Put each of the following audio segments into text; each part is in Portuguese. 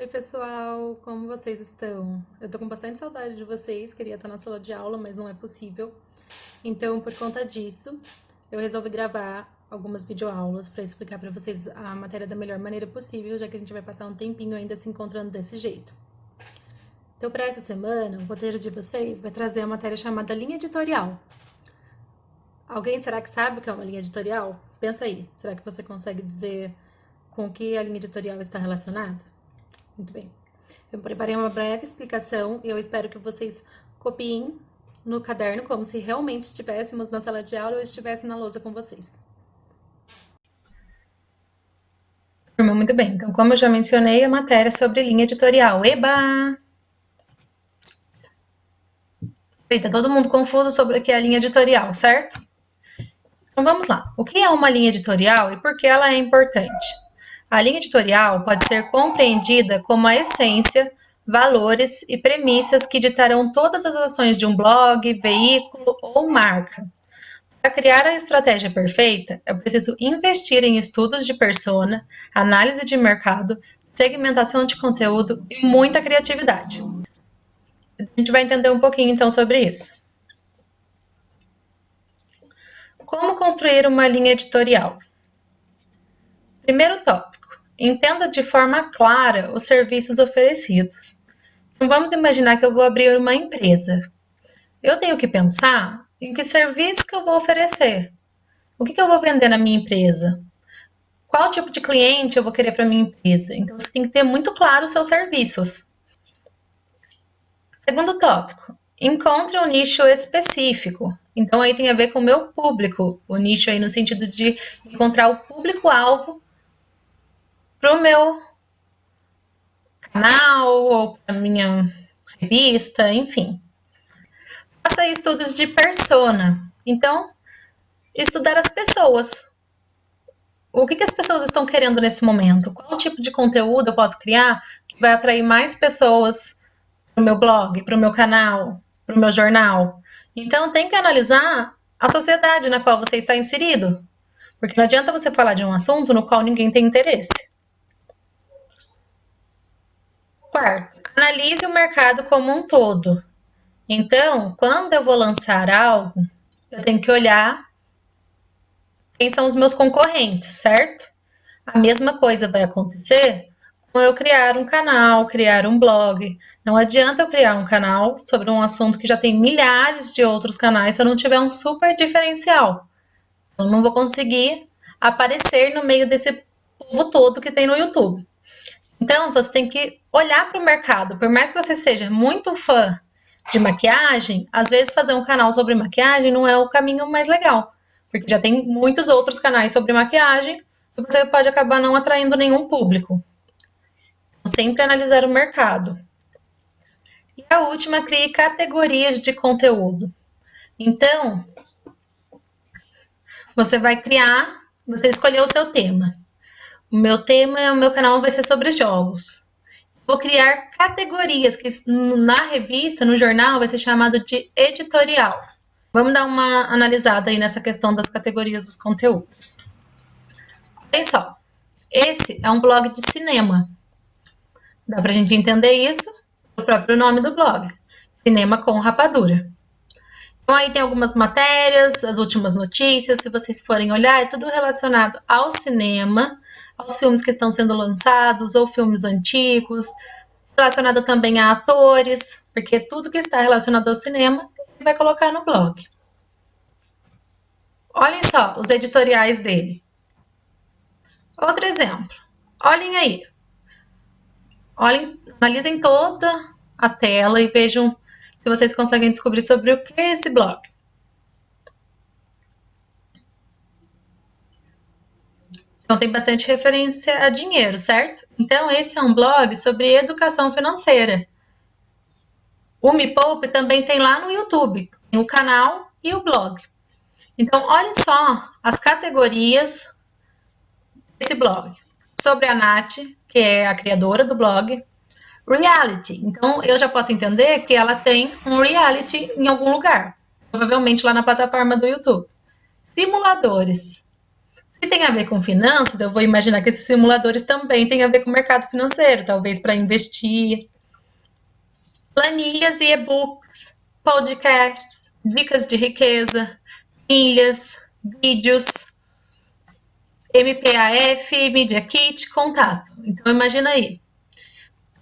Oi, pessoal, como vocês estão? Eu tô com bastante saudade de vocês, queria estar na sala de aula, mas não é possível. Então, por conta disso, eu resolvi gravar algumas videoaulas para explicar para vocês a matéria da melhor maneira possível, já que a gente vai passar um tempinho ainda se encontrando desse jeito. Então, para essa semana, o roteiro de vocês vai trazer a matéria chamada linha editorial. Alguém será que sabe o que é uma linha editorial? Pensa aí, será que você consegue dizer com o que a linha editorial está relacionada? Muito bem. Eu preparei uma breve explicação e eu espero que vocês copiem no caderno como se realmente estivéssemos na sala de aula ou estivesse na lousa com vocês. Turma, muito bem. Então, como eu já mencionei, a matéria é sobre linha editorial. Eba! Eita, todo mundo confuso sobre o que é a linha editorial, certo? Então vamos lá. O que é uma linha editorial e por que ela é importante? A linha editorial pode ser compreendida como a essência, valores e premissas que ditarão todas as ações de um blog, veículo ou marca. Para criar a estratégia perfeita, é preciso investir em estudos de persona, análise de mercado, segmentação de conteúdo e muita criatividade. A gente vai entender um pouquinho então sobre isso. Como construir uma linha editorial? Primeiro tópico. Entenda de forma clara os serviços oferecidos. Então, vamos imaginar que eu vou abrir uma empresa. Eu tenho que pensar em que serviço que eu vou oferecer. O que eu vou vender na minha empresa? Qual tipo de cliente eu vou querer para minha empresa? Então, você tem que ter muito claro os seus serviços. Segundo tópico. Encontre um nicho específico. Então, aí tem a ver com o meu público. O nicho aí no sentido de encontrar o público-alvo para o meu canal ou para minha revista, enfim. Faça estudos de persona. Então, estudar as pessoas. O que as pessoas estão querendo nesse momento? Qual tipo de conteúdo eu posso criar que vai atrair mais pessoas para o meu blog, para o meu canal, para o meu jornal? Então, tem que analisar a sociedade na qual você está inserido. Porque não adianta você falar de um assunto no qual ninguém tem interesse. Quarto, analise o mercado como um todo. Então, quando eu vou lançar algo, eu tenho que olhar quem são os meus concorrentes, certo? A mesma coisa vai acontecer com eu criar um canal, criar um blog. Não adianta eu criar um canal sobre um assunto que já tem milhares de outros canais se eu não tiver um super diferencial. Eu não vou conseguir aparecer no meio desse povo todo que tem no YouTube. Então, você tem que olhar para o mercado. Por mais que você seja muito fã de maquiagem, às vezes fazer um canal sobre maquiagem não é o caminho mais legal. Porque já tem muitos outros canais sobre maquiagem e você pode acabar não atraindo nenhum público. Então, sempre analisar o mercado. E a última, crie categorias de conteúdo. Então, você vai criar, você escolheu o seu tema. O meu canal vai ser sobre jogos. Vou criar categorias, que na revista, no jornal, vai ser chamado de editorial. Vamos dar uma analisada aí nessa questão das categorias dos conteúdos. Olha só, esse é um blog de cinema. Dá pra gente entender isso pelo próprio nome do blog. Cinema com Rapadura. Então aí tem algumas matérias, as últimas notícias, se vocês forem olhar, é tudo relacionado ao cinema, aos filmes que estão sendo lançados, ou filmes antigos, relacionado também a atores, porque tudo que está relacionado ao cinema, ele vai colocar no blog. Olhem só os editoriais dele. Outro exemplo. Olhem aí. Olhem, analisem toda a tela e vejam se vocês conseguem descobrir sobre o que é esse blog. Então, tem bastante referência a dinheiro, certo? Então, esse é um blog sobre educação financeira. O Me Poupe também tem lá no YouTube, tem o canal e o blog. Então, olhem só as categorias desse blog. Sobre a Nath, que é a criadora do blog. Reality. Então, eu já posso entender que ela tem um reality em algum lugar. Provavelmente lá na plataforma do YouTube. Simuladores. Se tem a ver com finanças, eu vou imaginar que esses simuladores também têm a ver com o mercado financeiro, talvez para investir. Planilhas e e-books, podcasts, dicas de riqueza, milhas, vídeos, MPAF, Media Kit, contato. Então imagina aí.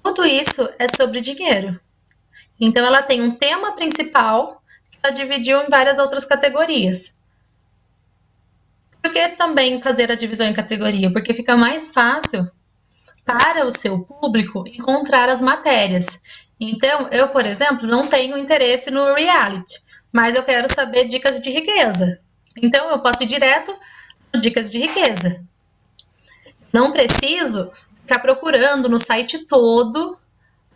Tudo isso é sobre dinheiro. Então ela tem um tema principal que ela dividiu em várias outras categorias. Por que também fazer a divisão em categoria? Porque fica mais fácil para o seu público encontrar as matérias. Então, eu, por exemplo, não tenho interesse no reality, mas eu quero saber dicas de riqueza. Então, eu posso ir direto no dicas de riqueza. Não preciso ficar procurando no site todo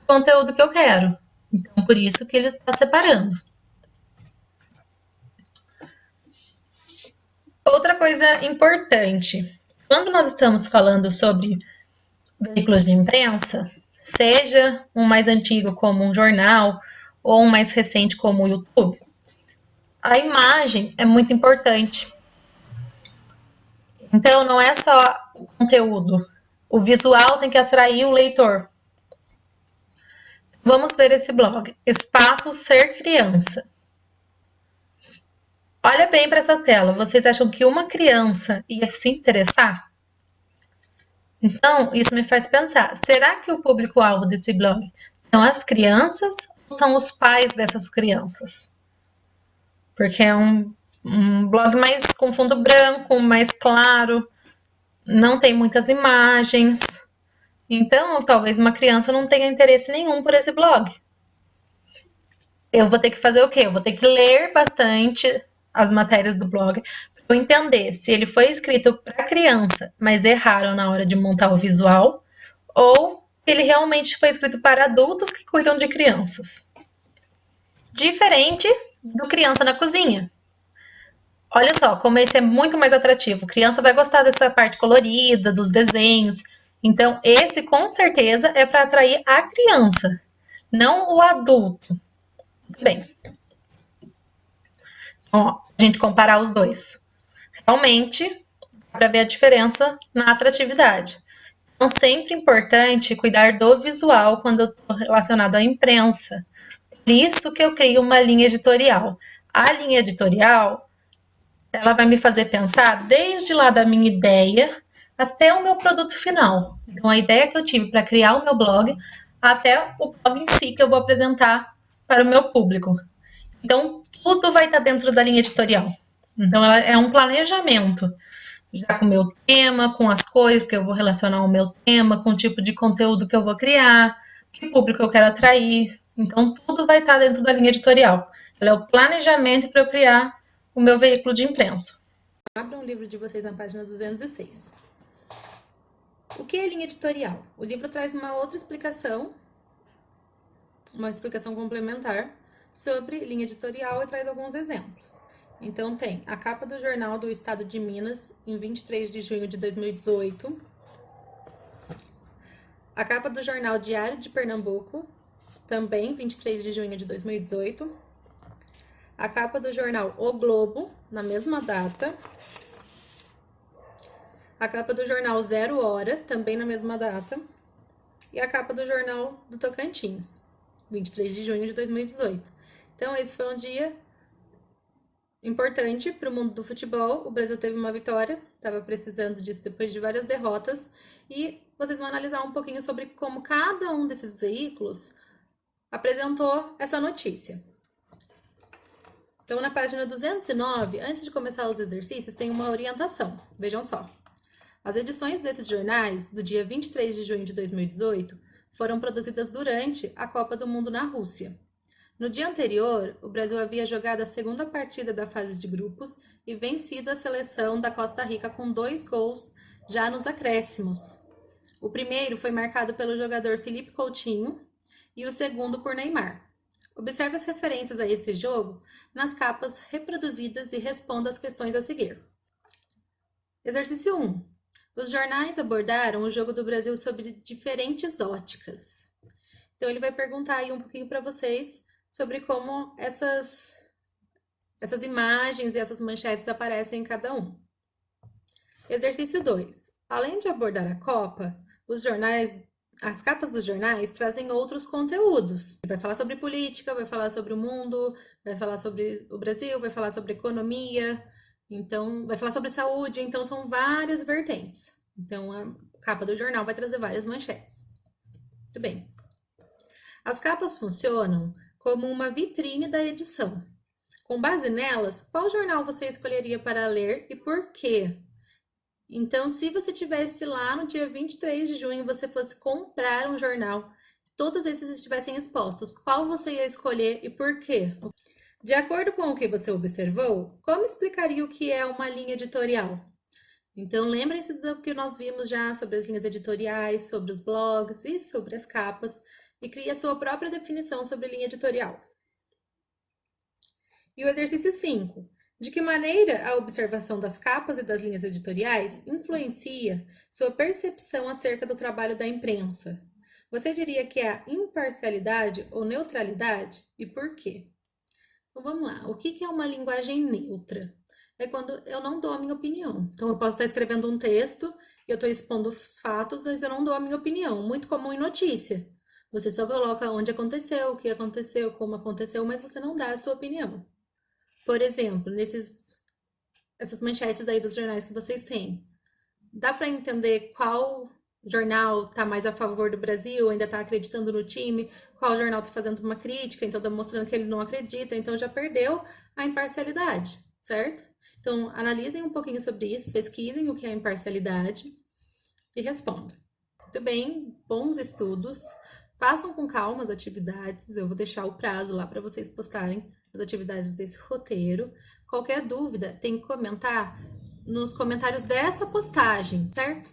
o conteúdo que eu quero. Então, por isso que ele está separando. Outra coisa importante, quando nós estamos falando sobre veículos de imprensa, seja um mais antigo como um jornal ou um mais recente como o YouTube, a imagem é muito importante. Então não é só o conteúdo, o visual tem que atrair o leitor. Vamos ver esse blog, Espaço Ser Criança. Olha bem para essa tela, vocês acham que uma criança ia se interessar? Então, isso me faz pensar, será que o público-alvo desse blog são as crianças ou são os pais dessas crianças? Porque é um blog mais com fundo branco, mais claro, não tem muitas imagens. Então, talvez uma criança não tenha interesse nenhum por esse blog. Eu vou ter que fazer o quê? Eu vou ter que ler bastante as matérias do blog para eu entender se ele foi escrito para criança, mas erraram na hora de montar o visual, ou se ele realmente foi escrito para adultos que cuidam de crianças. Diferente do Criança na Cozinha. Olha só, como esse é muito mais atrativo. Criança vai gostar dessa parte colorida, dos desenhos. Então, esse com certeza é para atrair a criança, não o adulto. Bem, ó, a gente comparar os dois. Realmente, dá para ver a diferença na atratividade. Então, sempre importante cuidar do visual quando eu estou relacionado à imprensa. Por isso que eu crio uma linha editorial. A linha editorial, ela vai me fazer pensar desde lá da minha ideia até o meu produto final. Então, a ideia que eu tive para criar o meu blog até o blog em si que eu vou apresentar para o meu público. Então, tudo vai estar dentro da linha editorial. Então, ela é um planejamento, já com o meu tema, com as cores que eu vou relacionar ao meu tema, com o tipo de conteúdo que eu vou criar, que público eu quero atrair. Então, tudo vai estar dentro da linha editorial. Ela é o planejamento para eu criar o meu veículo de imprensa. Abra um livro de vocês na página 206. O que é linha editorial? O livro traz uma outra explicação, uma explicação complementar sobre linha editorial e traz alguns exemplos. Então tem a capa do Jornal do Estado de Minas, em 23 de junho de 2018. A capa do Jornal Diário de Pernambuco, também 23 de junho de 2018. A capa do jornal O Globo, na mesma data. A capa do jornal Zero Hora, também na mesma data. E a capa do jornal do Tocantins, 23 de junho de 2018. Então, esse foi um dia importante para o mundo do futebol. O Brasil teve uma vitória, estava precisando disso depois de várias derrotas. E vocês vão analisar um pouquinho sobre como cada um desses veículos apresentou essa notícia. Então, na página 209, antes de começar os exercícios, tem uma orientação. Vejam só. As edições desses jornais, do dia 23 de junho de 2018, foram produzidas durante a Copa do Mundo na Rússia. No dia anterior, o Brasil havia jogado a segunda partida da fase de grupos e vencido a seleção da Costa Rica com 2 gols já nos acréscimos. O primeiro foi marcado pelo jogador Felipe Coutinho e o segundo por Neymar. Observe as referências a esse jogo nas capas reproduzidas e responda as questões a seguir. Exercício 1. Os jornais abordaram o jogo do Brasil sobre diferentes óticas. Então, ele vai perguntar aí um pouquinho para vocês sobre como essas imagens e essas manchetes aparecem em cada um. Exercício 2. Além de abordar a Copa, as capas dos jornais trazem outros conteúdos. Vai falar sobre política, vai falar sobre o mundo, vai falar sobre o Brasil, vai falar sobre economia, então vai falar sobre saúde, então são várias vertentes. Então a capa do jornal vai trazer várias manchetes. Muito bem. As capas funcionam como uma vitrine da edição. Com base nelas, qual jornal você escolheria para ler e por quê? Então, se você tivesse lá no dia 23 de junho, você fosse comprar um jornal, todos esses estivessem expostos, qual você ia escolher e por quê? De acordo com o que você observou, como explicaria o que é uma linha editorial? Então, lembrem-se do que nós vimos já sobre as linhas editoriais, sobre os blogs e sobre as capas, e crie a sua própria definição sobre linha editorial. E o exercício 5. De que maneira a observação das capas e das linhas editoriais influencia sua percepção acerca do trabalho da imprensa? Você diria que é a imparcialidade ou neutralidade? E por quê? Então vamos lá. O que é uma linguagem neutra? É quando eu não dou a minha opinião. Então eu posso estar escrevendo um texto e eu estou expondo os fatos, mas eu não dou a minha opinião. Muito comum em notícia. Você só coloca onde aconteceu, o que aconteceu, como aconteceu, mas você não dá a sua opinião. Por exemplo, essas manchetes aí dos jornais que vocês têm, dá para entender qual jornal está mais a favor do Brasil, ainda está acreditando no time, qual jornal está fazendo uma crítica, então está mostrando que ele não acredita, então já perdeu a imparcialidade, certo? Então, analisem um pouquinho sobre isso, pesquisem o que é imparcialidade e respondam. Muito bem, bons estudos. Façam com calma as atividades, eu vou deixar o prazo lá para vocês postarem as atividades desse roteiro. Qualquer dúvida, tem que comentar nos comentários dessa postagem, certo?